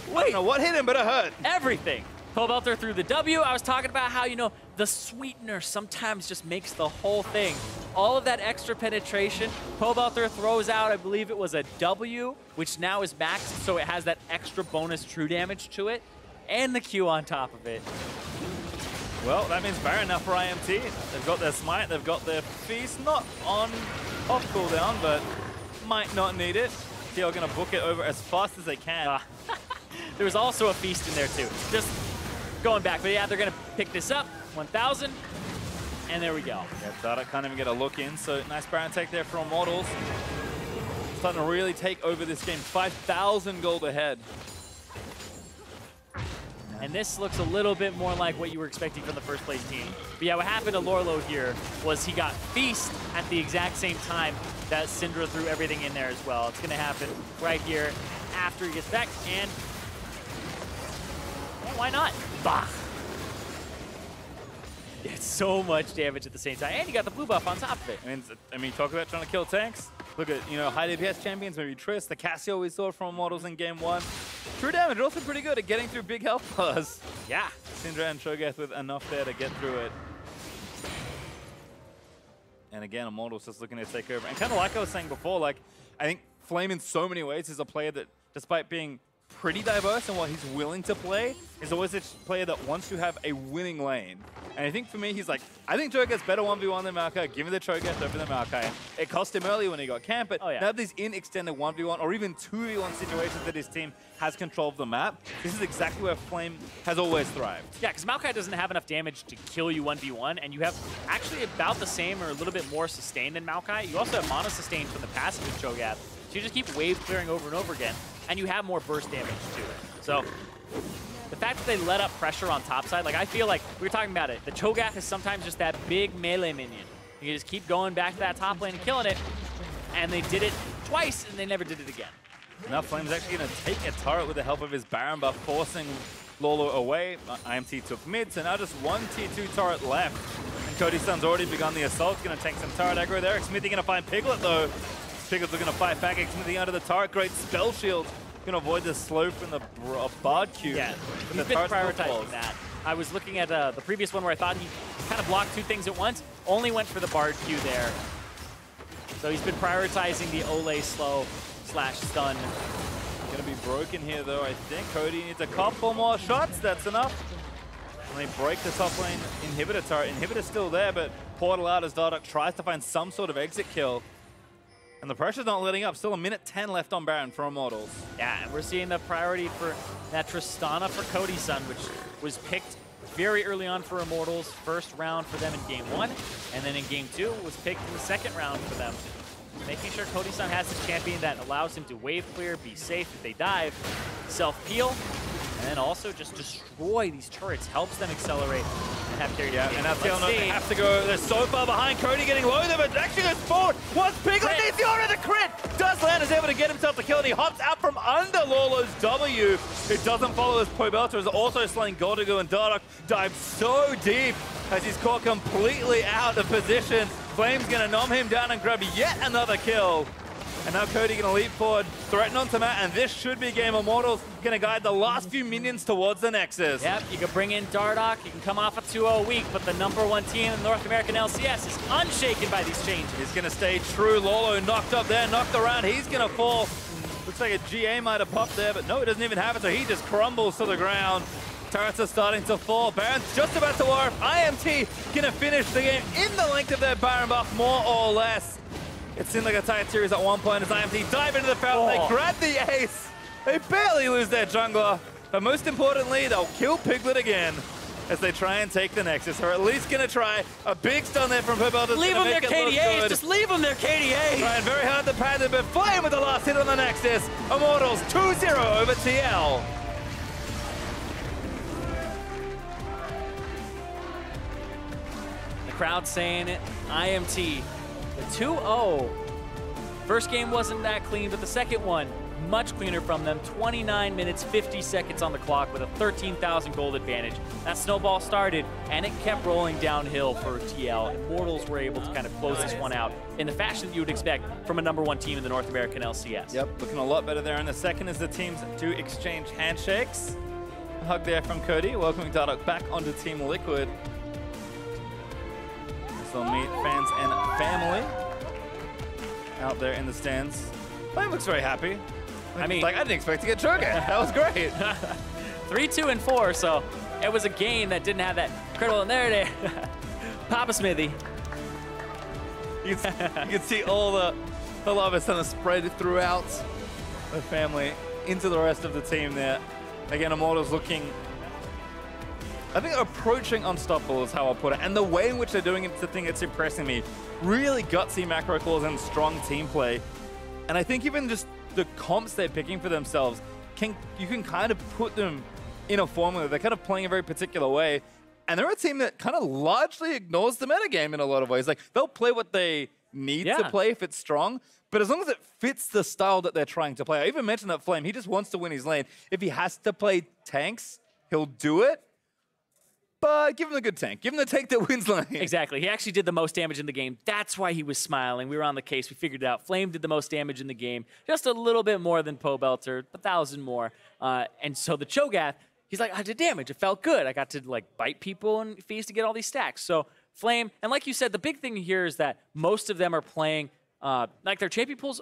I don't know what hit him, but it hurt. Everything. Pobelter through the W. I was talking about how, you know, the sweetener sometimes just makes the whole thing. All of that extra penetration, Pobelter throws out, I believe it was a W, which now is maxed, so it has that extra bonus true damage to it, and the Q on top of it. Well, that means Baron now for IMT. They've got their Smite, they've got their Feast, not on off cooldown, but might not need it. They are going to book it over as fast as they can. There was also a Feast in there too. Just going back, but yeah, they're going to pick this up. 1,000, and there we go. Yeah, Dardoch can't even get a look in, so nice Baron take there from Immortals. Starting to really take over this game. 5,000 gold ahead. And this looks a little bit more like what you were expecting from the first place team. But yeah, what happened to Lourlo here was he got Feast at the exact same time that Syndra threw everything in there as well. It's going to happen right here after he gets back, and well, why not? Bah! It's so much damage at the same time, and you got the blue buff on top of it. I mean, talk about trying to kill tanks. Look at, you know, high DPS champions, maybe Triss, the Cassio we saw from Immortals in game 1. True damage, also pretty good at getting through big health bars. Yeah. Syndra and Cho'Gath with enough there to get through it. And again, Immortals just looking to take over. And kind of like I was saying before, like, I think Flame in so many ways is a player that, despite being pretty diverse in what he's willing to play, is always a player that wants to have a winning lane. And I think for me, he's like, I think Cho'Gath's better 1v1 than Maokai. Give me the Cho'Gath over the Maokai. It cost him early when he got camp, but now these in extended 1v1 or even 2v1 situations that his team has control of the map, this is exactly where Flame has always thrived. Yeah, because Maokai doesn't have enough damage to kill you 1v1, and you have actually about the same or a little bit more sustain than Maokai. You also have mono sustain from the passive of Cho'Gath, so you just keep wave clearing over and over again, and you have more burst damage to it. So the fact that they let up pressure on top side, like I feel like we were talking about it, the Cho'Gath is sometimes just that big melee minion. You just keep going back to that top lane and killing it, and they did it twice, and they never did it again. Now Flame's actually going to take a turret with the help of his Baron buff, forcing Lourlo away. IMT took mid, so now just one T2 turret left. And Cody Sun's already begun the assault. Going to take some turret aggro there. Xmithie going to find Piglet, though. Piglet's going to fight back. Xmithie under the turret. Great spell shield. Going to avoid the slow from the Bard Q. Yeah, he's been prioritizing that. I was looking at the previous one where I thought he kind of blocked two things at once. Only went for the Bard Q there. So he's been prioritizing the Olleh slow / stun. Going to be broken here, though, I think. Cody needs a couple more shots. That's enough. And they break the top lane inhibitor turret. Inhibitor's still there, but portal out as Dardoch tries to find some sort of exit kill. And the pressure's not letting up. Still a minute 10 left on Baron for Immortals. Yeah, and we're seeing the priority for that Tristana for Cody Sun, which was picked very early on for Immortals. First round for them in game 1, and then in game 2 was picked in the second round for them. Making sure Cody Sun has a champion that allows him to wave clear, be safe if they dive, self-heal, and then also just destroy these turrets. Helps them accelerate and have carry. Yeah, and now they have to go. They're so far behind. Cody getting low there, but actually goes forward. Once Piglet needs the honor, the crit! Does land, is able to get himself the kill, and he hops out from under Lourlo's W. It doesn't follow as Pobelter is also slaying Goldenglue, and Dardoch dives so deep as he's caught completely out of position. Flame's going to nom him down and grab yet another kill. And now Cody going to leap forward, threaten onto Matt, and this should be game. Immortals going to guide the last few minions towards the Nexus. Yep, you can bring in Dardoch, you can come off a 2-0 week, but the #1 team in the North American LCS is unshaken by these changes. He's going to stay true. Lourlo knocked up there, knocked around. He's going to fall. Looks like a GA might have popped there, but no, it doesn't even have it, so he just crumbles to the ground. Turrets are starting to fall. Baron's just about to warp. IMT going to finish the game in the length of their Baron buff, more or less. It seemed like a tight series at one point as IMT dive into the fountain. They grab the ace. They barely lose their jungler. But most importantly, they'll kill Piglet again as they try and take the Nexus. Or at least going to try a big stun there from Pobelter. Leave them their KDAs. Just leave them their KDAs. Trying very hard to pad it, but Flame with the last hit on the Nexus. Immortals 2-0 over TL. Crowd saying it, IMT, the 2-0. First game wasn't that clean, but the second one, much cleaner from them. 29 minutes, 50 seconds on the clock with a 13,000 gold advantage. That snowball started, and it kept rolling downhill for TL. Immortals were able to kind of close this one out in the fashion that you would expect from a #1 team in the North American LCS. Yep, looking a lot better there. In the second as the teams do exchange handshakes. A hug there from Cody, welcoming Dardoch back onto Team Liquid. They'll meet fans and family out there in the stands. Flame looks very happy. I mean, like, I didn't expect to get Cho'Gath. That was great. 3-2 and 4, so it was a game that didn't have that critical. And there it is. Papa Xmithie. You can see all the love is kind of spread throughout the family into the rest of the team there. Again, Immortals looking, I think approaching unstoppable is how I'll put it. And the way in which they're doing it's the thing that's impressing me. Really gutsy macro calls and strong team play. And I think even just the comps they're picking for themselves, you can kind of put them in a formula. They're kind of playing a very particular way. And they're a team that kind of largely ignores the metagame in a lot of ways. Like, they'll play what they need to play if it's strong. But as long as it fits the style that they're trying to play. I even mentioned that Flame, he just wants to win his lane. If he has to play tanks, he'll do it. but give him the good tank. Give him the tank that wins lane. Exactly. He actually did the most damage in the game. That's why he was smiling. We were on the case. We figured it out. Flame did the most damage in the game. Just a little bit more than Pobelter, 1,000 more. And so the Cho'Gath, he's like, I did damage. It felt good. I got to like bite people and feast to get all these stacks. So Flame, and like you said, the big thing here is that most of them are playing, like their champion pools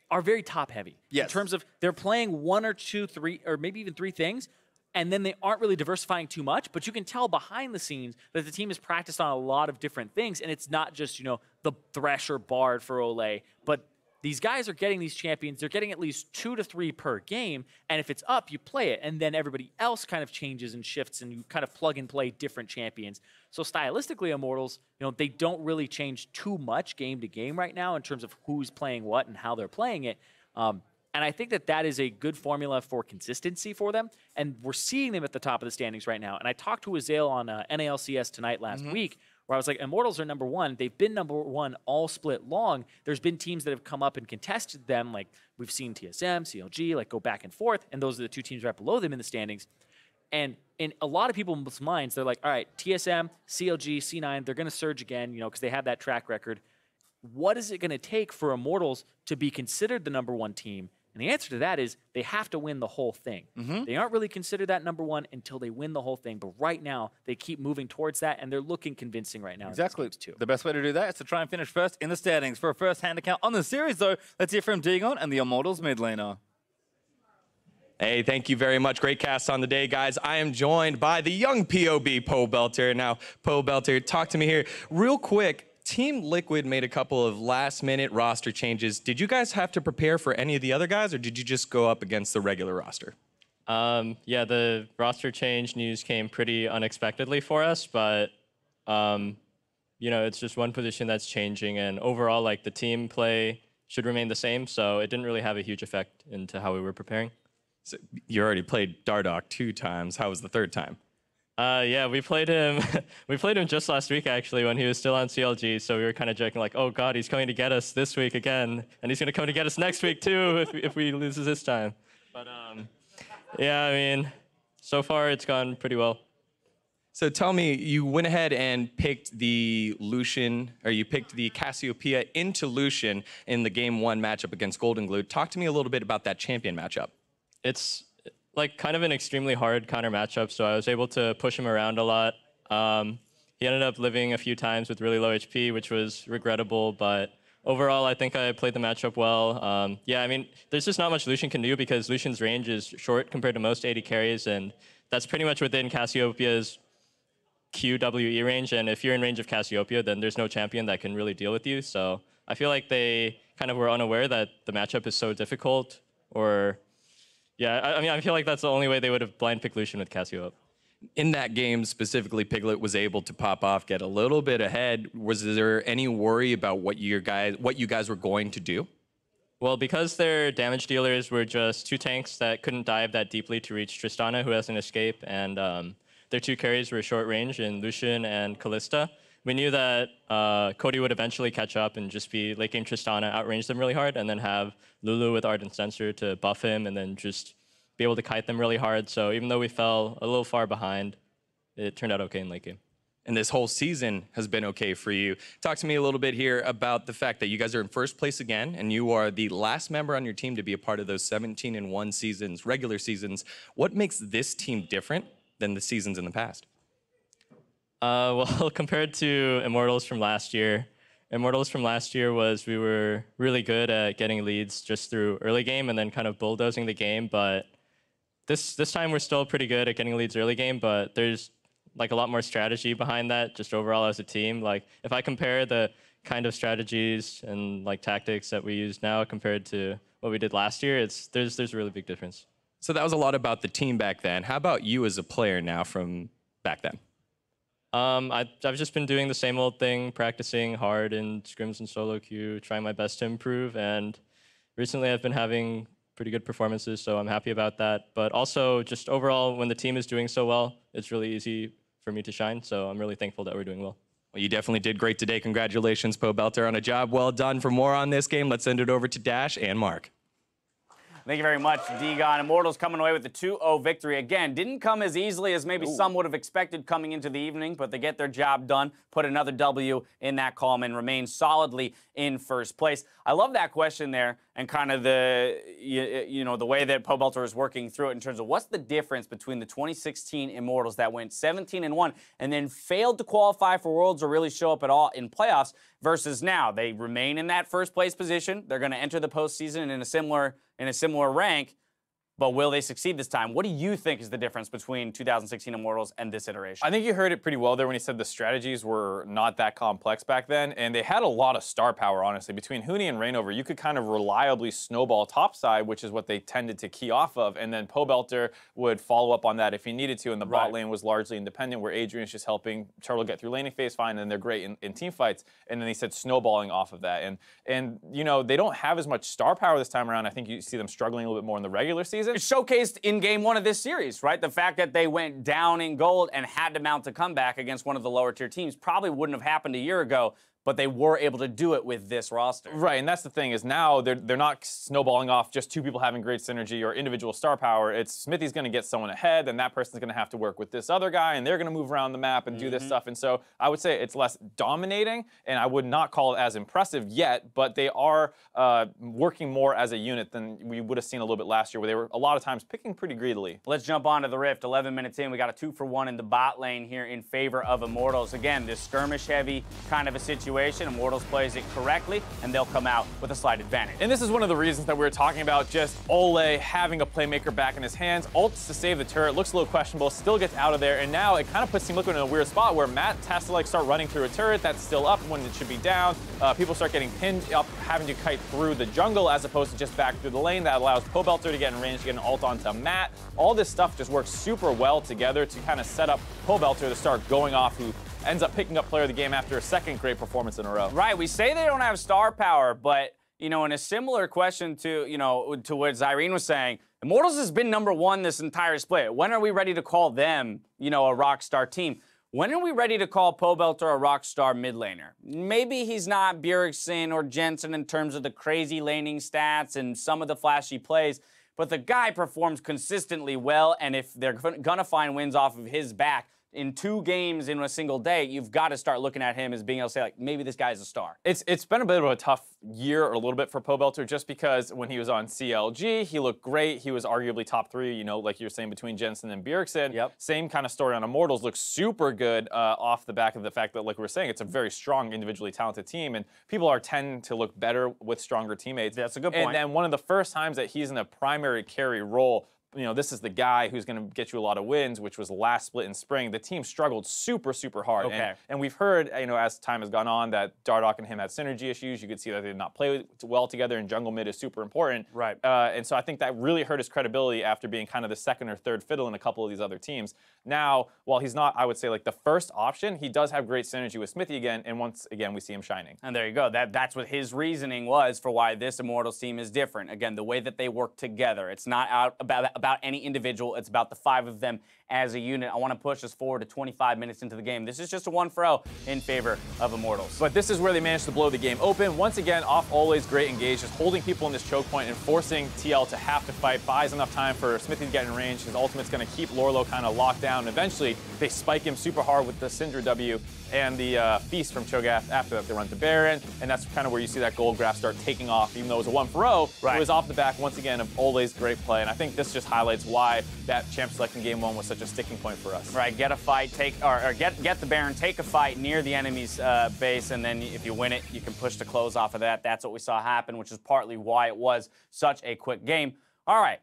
are very top heavy. Yes. In terms of they're playing 1 or 2, 3, or maybe even 3 things. And then they aren't really diversifying too much, but you can tell behind the scenes that the team has practiced on a lot of different things, and it's not just, you know, the Thresh or Bard for Olleh, but these guys are getting these champions. They're getting at least 2 to 3 per game, and if it's up, you play it, and then everybody else kind of changes and shifts, and you kind of plug and play different champions. So stylistically, Immortals, you know, they don't really change too much game to game right now in terms of who's playing what and how they're playing it. And I think that that is a good formula for consistency for them. And we're seeing them at the top of the standings right now. And I talked to Azale on NALCS tonight last week, where I was like, Immortals are #1. They've been #1 all split long. There's been teams that have come up and contested them. Like we've seen TSM, CLG, like go back and forth. And those are the 2 teams right below them in the standings. And in a lot of people's minds, they're like, all right, TSM, CLG, C9, they're going to surge again, you know, because they have that track record. What is it going to take for Immortals to be considered the #1 team? And the answer to that is they have to win the whole thing. They aren't really considered that #1 until they win the whole thing. But right now, they keep moving towards that, and they're looking convincing right now. Exactly. The best way to do that is to try and finish first in the standings. For a first-hand account on the series, though, let's hear from Dagon and the Immortals mid laner. Hey, thank you very much. Great cast on the day, guys. I am joined by the young POB Pobelter. Now, Pobelter, talk to me here real quick. Team Liquid made a couple of last-minute roster changes. Did you guys have to prepare for any of the other guys, or did you just go up against the regular roster? Yeah, the roster change news came pretty unexpectedly for us, but you know, it's just one position that's changing, and overall, like the team play should remain the same, so it didn't really have a huge effect into how we were preparing. So you already played Dardoch 2 times. How was the 3rd time? Yeah, we played him. We played him just last week, actually, when he was still on CLG. So we were kind of joking, like, "Oh God, he's coming to get us this week again, and he's going to come to get us next week too if we lose this time." But yeah, I mean, so far it's gone pretty well. So tell me, you went ahead and picked the Lucian, or you picked the Cassiopeia into Lucian in the Game 1 matchup against Goldenglue. Talk to me a little bit about that champion matchup. It's like kind of an extremely hard counter matchup, so I was able to push him around a lot. He ended up living a few times with really low HP, which was regrettable, but overall I think I played the matchup well. Yeah, I mean, there's just not much Lucian can do because Lucian's range is short compared to most AD carries, and that's pretty much within Cassiopeia's QWE range, and if you're in range of Cassiopeia, then there's no champion that can really deal with you, so I feel like they kind of were unaware that the matchup is so difficult, or yeah, I mean, I feel like that's the only way they would have blind picked Lucian with Cassio up. In that game, specifically, Piglet was able to pop off, get a little bit ahead. Was there any worry about what you guys were going to do? Well, because their damage dealers were just 2 tanks that couldn't dive that deeply to reach Tristana, who has an escape, and their 2 carries were short range in Lucian and Kalista. We knew that Cody would eventually catch up and just be late game Tristana, outrange them really hard, and then have Lourlo with Ardent Sensor to buff him, and then just be able to kite them really hard. So even though we fell a little far behind, it turned out okay in late game. And this whole season has been okay for you. Talk to me a little bit here about the fact that you guys are in first place again, and you are the last member on your team to be a part of those 17-1 seasons, regular seasons. What makes this team different than the seasons in the past? Well, compared to Immortals from last year, was we were really good at getting leads just through early game and then kind of bulldozing the game. But this time we're still pretty good at getting leads early game, but there's like a lot more strategy behind that just overall as a team. Like if I compare the kind of strategies and like tactics that we use now compared to what we did last year, there's a really big difference. So that was a lot about the team back then. How about you as a player now from back then? I've just been doing the same old thing, practicing hard in scrims and solo queue, trying my best to improve, and recently I've been having pretty good performances, so I'm happy about that. But also, just overall, when the team is doing so well, it's really easy for me to shine, so I'm really thankful that we're doing well. Well, you definitely did great today. Congratulations, Pobelter, on a job well done. For more on this game, let's send it over to Dash and Mark. Thank you very much, Degon. Immortals coming away with the 2-0 victory. Again, didn't come as easily as maybe some would have expected coming into the evening, but they get their job done, put another W in that column, and remain solidly in first place. I love that question there and kind of the, the way that Pobelter is working through it in terms of what's the difference between the 2016 Immortals that went 17-1 and then failed to qualify for Worlds or really show up at all in playoffs versus now. They remain in that first place position. They're going to enter the postseason in a similar rank. But will they succeed this time? What do you think is the difference between 2016 Immortals and this iteration? I think you heard it pretty well there when he said the strategies were not that complex back then, and they had a lot of star power, honestly. Between Huni and Reignover, you could kind of reliably snowball topside, which is what they tended to key off of, and then Pobelter would follow up on that if he needed to, and the bot lane was largely independent, where Adrian's just helping Turtle get through laning phase fine, and they're great in team fights, and then he said snowballing off of that. And they don't have as much star power this time around. I think you see them struggling a little bit more in the regular season. It's showcased in game 1 of this series, right? The fact that they went down in gold and had to mount a comeback against one of the lower tier teams probably wouldn't have happened a year ago, but they were able to do it with this roster. Right, and that's the thing is now they're not snowballing off just two people having great synergy or individual star power. It's Xmithie's going to get someone ahead, and that person's going to have to work with this other guy, and they're going to move around the map and do this stuff. And so I would say it's less dominating, and I would not call it as impressive yet, but they are working more as a unit than we would have seen a little bit last year, where they were a lot of times picking pretty greedily. Let's jump on to the Rift. 11 minutes in, we got a 2-for-1 in the bot lane here in favor of Immortals. Again, this skirmish-heavy kind of a situation. Immortals plays it correctly, and they'll come out with a slight advantage. And this is one of the reasons that we were talking about, just Olleh having a playmaker back in his hands. Ults to save the turret, looks a little questionable, still gets out of there, and now it kind of puts Team Liquid in a weird spot where Matt has to start running through a turret that's still up when it should be down. People start getting pinned up, having to kite through the jungle as opposed to just back through the lane. That allows Pobelter to get in range, to get an ult onto Matt. All this stuff just works super well together to kind of set up Pobelter to start going off, who ends up picking up player of the game after a second great performance in a row. Right, we say they don't have star power, but, in a similar question to, to what Zyrene was saying, Immortals has been #1 this entire split. When are we ready to call them, a rockstar team? When are we ready to call Pobelter a rockstar mid laner? Maybe he's not Bjergsen or Jensen in terms of the crazy laning stats and some of the flashy plays, but the guy performs consistently well, and if they're gonna find wins off of his back, in 2 games in a single day, you've got to start looking at him as being able to say, maybe this guy's a star. It's been a bit of a tough year, or a little bit, for Pobelter, just because when he was on CLG, he looked great. He was arguably top 3, like you were saying, between Jensen and Bjergsen. Yep. Same kind of story on Immortals. Looks super good off the back of the fact that, like we were saying, it's a very strong, individually talented team, and people tend to look better with stronger teammates. That's a good point. And then one of the first times that he's in a primary carry role, this is the guy who's going to get you a lot of wins, which was last split in spring. The team struggled super, super hard. Okay. And we've heard, as time has gone on, that Dardoch and him had synergy issues. You could see that they did not play well together, and jungle mid is super important. Right. And so I think that really hurt his credibility after being kind of the second or third fiddle in a couple of these other teams. Now, while he's not, I would say, the first option, he does have great synergy with Xmithie again, and once again, we see him shining. And there you go. That's what his reasoning was for why this Immortals team is different. Again, the way that they work together. It's not about any individual. It's about the 5 of them as a unit. I want to push us forward to 25 minutes into the game. This is just a 1-for-0 in favor of Immortals. But this is where they managed to blow the game open. Once again, off Olleh's great engage, just holding people in this choke point and forcing TL to have to fight. Buys enough time for Xmithie to get in range. His ultimate's going to keep Lourlo kind of locked down. Eventually, they spike him super hard with the Syndra W and the Feast from Cho'Gath. After that, they run to Baron, and that's kind of where you see that gold graph start taking off. Even though it was a 1-for-0, right, it was off the back, once again, of Olleh's great play. And I think this just highlights why that champ select in game 1 was such a sticking point for us. Right, get a fight, get the Baron, take a fight near the enemy's base, and then if you win it, you can push the close off of that. That's what we saw happen, which is partly why it was such a quick game. All right,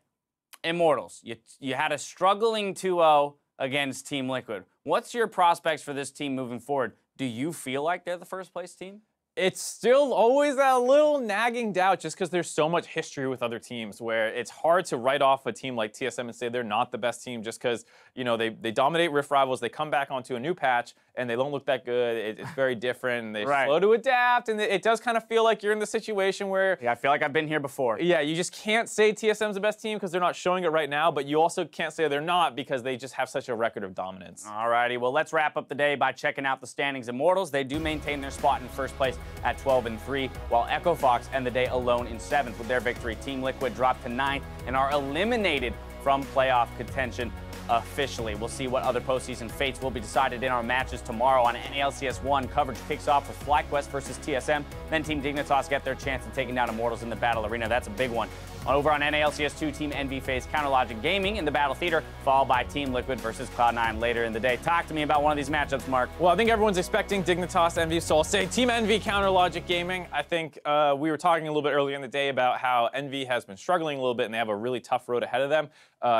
Immortals, you had a struggling 2-0 against Team Liquid. What's your prospects for this team moving forward? Do you feel like they're the first place team? It's still always that little nagging doubt, just because there's so much history with other teams where it's hard to write off a team like TSM and say they're not the best team just because, they dominate Rift Rivals, they come back onto a new patch, and they don't look that good. It's very different. And they're Right. slow to adapt, and it does kind of feel like you're in the situation where Yeah, I feel like I've been here before. yeah, you just can't say TSM's the best team because they're not showing it right now, but you also can't say they're not because they just have such a record of dominance. Alrighty, well, let's wrap up the day by checking out the standings. Immortals, they do maintain their spot in first place at 12-3, while Echo Fox end the day alone in 7th with their victory. Team Liquid dropped to 9th and are eliminated from playoff contention officially. We'll see what other postseason fates will be decided in our matches tomorrow. On NALCS 1, coverage kicks off with FlyQuest versus TSM. Then Team Dignitas get their chance at taking down Immortals in the Battle Arena. That's a big one. Over on NALCS 2, Team Envy face Counterlogic Gaming in the Battle Theater, followed by Team Liquid versus Cloud9 later in the day. Talk to me about one of these matchups, Mark. Well, I think everyone's expecting Dignitas Envy, so I'll say Team Envy Counterlogic Gaming. I think we were talking a little bit earlier in the day about how Envy has been struggling a little bit and they have a really tough road ahead of them.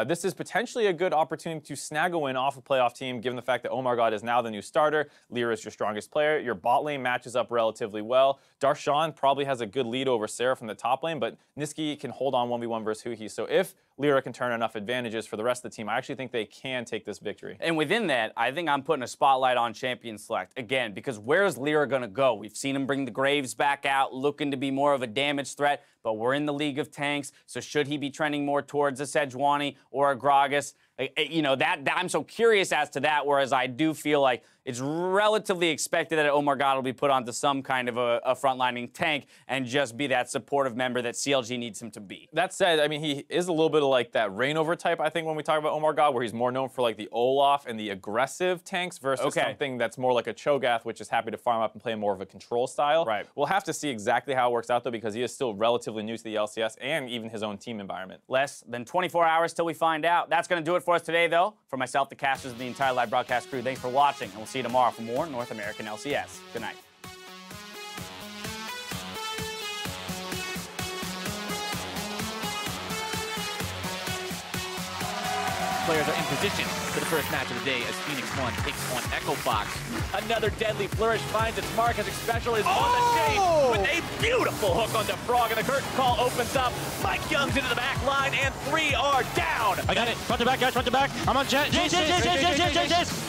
This is potentially a good opportunity to snag a win off a playoff team, given the fact that OhMarGod is now the new starter. Lyra is your strongest player. Your bot lane matches up relatively well. Darshan probably has a good lead over Sarah from the top lane, but Niski can hold on 1v1 versus Huhi. So if Lyra can turn enough advantages for the rest of the team, I actually think they can take this victory. And within that, I think I'm putting a spotlight on Champion Select. Again, because where's Lyra going to go? We've seen him bring the Graves back out, looking to be more of a damage threat, but we're in the League of Tanks, so should he be trending more towards a Sejuani or a Gragas? You know, I'm so curious as to that, whereas I do feel like it's relatively expected that OhMarGod will be put onto some kind of a frontlining tank and just be that supportive member that CLG needs him to be. That said, I mean, he is a little bit of like that Reignover type, I think, when we talk about OhMarGod, where he's more known for like the Olaf and the aggressive tanks versus something that's more like a Cho'Gath, which is happy to farm up and play more of a control style. Right. We'll have to see exactly how it works out, though, because he is still relatively new to the LCS and even his own team environment. Less than 24 hours till we find out. That's going to do it for us today, though. For myself, the casters, and the entire live broadcast crew, thanks for watching, and we'll see you tomorrow for more North American LCS. Good night. Players are in position for the first match of the day as Phoenix 1 takes on Echo Fox. Another deadly flourish finds its mark as Special is on the chase with a beautiful hook on the Frog, and the curtain call opens up. Mike Young's into the back line, and 3 are down. I got it. Front to back, guys. Front to back. I'm on jet. Yes.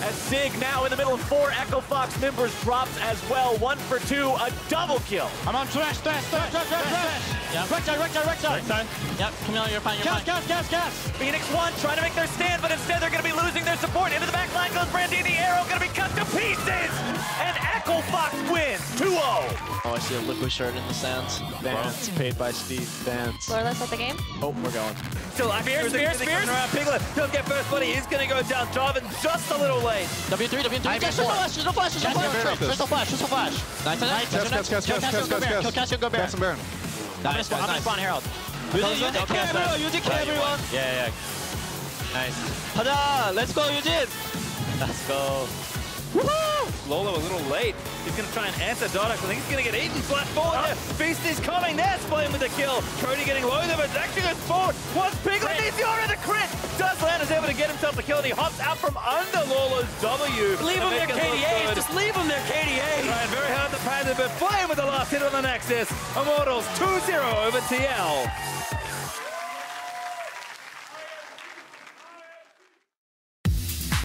As Sig now in the middle of 4 Echo Fox members drops as well. 1 for 2, a double kill. I'm on trash. Yeah. Right side. Yep. Camille, you're fine. Gas. Phoenix 1 trying to make their stand, but instead they're going to be losing their support. Into the back line goes Brandini. Arrow going to be cut to pieces. And Echo Fox wins 2-0. Oh, I see a Liquid shirt in the stands. Vans, paid by Steve. Vans. Lourlo at the game. Oh, we're going. Still Spears. Around Piglet. Don't get first buddy. He's going to go down. Jarvan just a little late. W3. There's no flash. Crystal flash. Nice. Kill Cassio, go Baron. Nice. I'm gonna spawn Herald. Eugene, everyone. Yeah. Nice. Hada, let's go, Eugene. Let's go. Woohoo! Lourlo a little late. He's going to try and answer Dardoch. I think he's going to get eaten. Flash forward there. Feast is coming. They're splitting with the kill. Cody getting low there, but it's actually goes forward. What's Piglet? He's the crit. Does land is able to get himself the kill, and he hops out from under Lourlo's W. Leave him their KDAs. Just leave him their KDAs. Trying very hard to pad it, but playing with the last hit on the Nexus. Immortals 2-0 over TL.